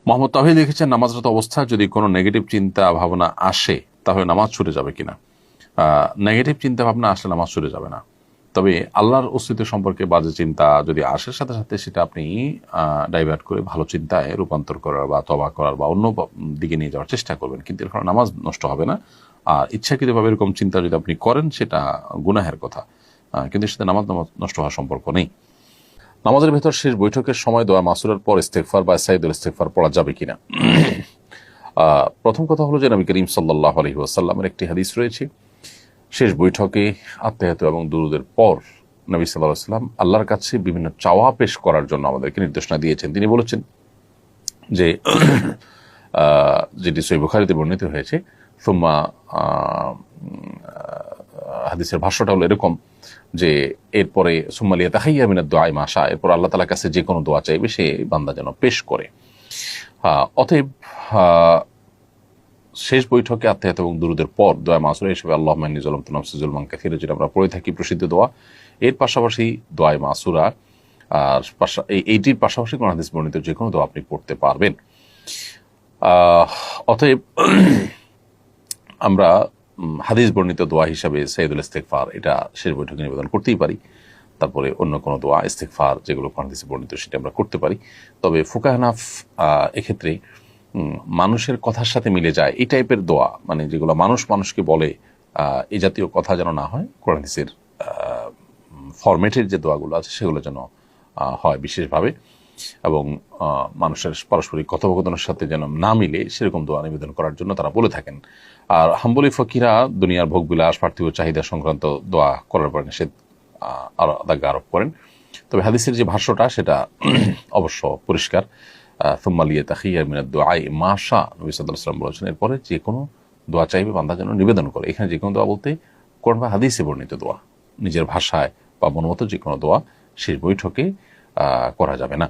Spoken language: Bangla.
মোহাম্মদ তাহিদ লিখেছেন, নামাজরত অবস্থায় যদি কোনো নেগেটিভ চিন্তা ভাবনা আসে তাহলে নামাজ ছুটে যাবে কিনা। নেগেটিভ চিন্তা ভাবনা আসলে নামাজ ছুটে যাবে না, তবে আল্লাহর অস্তিত্ব সম্পর্কে বাজে চিন্তা যদি আসে সাথে সাথে সেটা আপনি ডাইভার্ট করে ভালো চিন্তায় রূপান্তর করার বা তবা করার বা অন্য দিকে নিয়ে যাওয়ার চেষ্টা করবেন, কিন্তু এর কারণে নামাজ নষ্ট হবে না। আর ইচ্ছাকৃতভাবে এরকম চিন্তা যদি আপনি করেন সেটা গুনাহের কথা, কিন্তু সেটা নামাজ নষ্ট হওয়ার সম্পর্ক নেই। নামাজের ভেতর শেষ বৈঠকের সময় দোয়া মাসুরার পর ইস্তেগফার বা সাইদুল ইস্তেগফার পড়া যাবে কিনা। প্রথম কথা হলো যে নবী করিম সাল্লাল্লাহু আলাইহি ওয়াসাল্লামের একটি হাদিস রয়েছে, শেষ বৈঠকে আত্মায়াত এবং দুরুদের পর নবী সাল্লাল্লাহু আলাইহি ওয়াসাল্লাম আল্লাহর কাছে বিভিন্ন চাওয়া পেশ করার জন্য আমাদেরকে নির্দেশনা দিয়েছেন। তিনি বলেছেন যে যেটি সহিহ বুখারীতে বর্ণিত হয়েছে, সুম্মা হাদিসের ভাষ্যটা হলো এরকম যে এরপরে সুম্মা লিয়াতাহাইয়া মিনাদ দুআ মা শা, এরপর আল্লাহ তাআলার কাছে যে কোনো দোয়া চাইবে সে বান্দা যেন পেশ করে। অতএব শেষ বৈঠকে আত্মায়াত এবং দুরুদের পর দোয়া মাসুরা হিসেবে আল্লাহুম্মা ইন্নী যালামতু নাফসি যুলমান কাসীরা, যেটা আমরা পড়ে থাকি প্রসিদ্ধ দোয়া, এর পাশাপাশি দোয়া মাসুরা আর এইটির পাশাপাশি কোন হাদিস বর্ণিত যে কোনো দোয়া আপনি পড়তে পারবেন। অতএব আমরা হাদিস বর্ণিত দোয়া হিসাবে সাইয়্যিদুল ইস্তিগফার এটা শেষ বৈঠকে নিবেদন করতেই পারি, তারপরে অন্য কোনো দোয়া ইস্তিগফার যেগুলো হাদিসে বর্ণিত সেটা আমরা করতে পারি। তবে ফুকাহা হানাফ এক্ষেত্রে মানুষের কথার সাথে মিলে যায় এই টাইপের দোয়া, মানে যেগুলো মানুষ মানুষকে বলে এই জাতীয় কথা যেন না হয়, কোরআন হাদিসের ফরম্যাটের যে দোয়াগুলো আছে সেগুলো যেন হয় বিশেষভাবে, এবং মানুষের পারস্পরিক কথোপকথনের সাথে যেন না মিলে সেরকম দোয়া নিবেদন করার জন্য তারা বলে থাকেন। আর হাম্বলি ফকিরা দুনিয়ার ভোগবিলাস পার্থিব চাহিদা সংক্রান্ত দোয়া করার পর নিষেধ আদাগ্য আরোপ করেন। তবে হাদিসের যে ভাষ্যটা সেটা অবশ্য পরিষ্কার, সুম্মা লিয়াতাহিয়া মিনাদ দুআ মা শা, নবী সাল্লাল্লাহু আলাইহি ওয়াসাল্লাম বলেছেন এরপরে যে কোনো দোয়া চাইবে বান্দা যেন নিবেদন করে। এখানে যে কোনো দোয়া বলতে কোরআন বা হাদিসে বর্ণিত দোয়া, নিজের ভাষায় বা মনমতো যে কোনো দোয়া শেষ বৈঠকে করা যাবে না।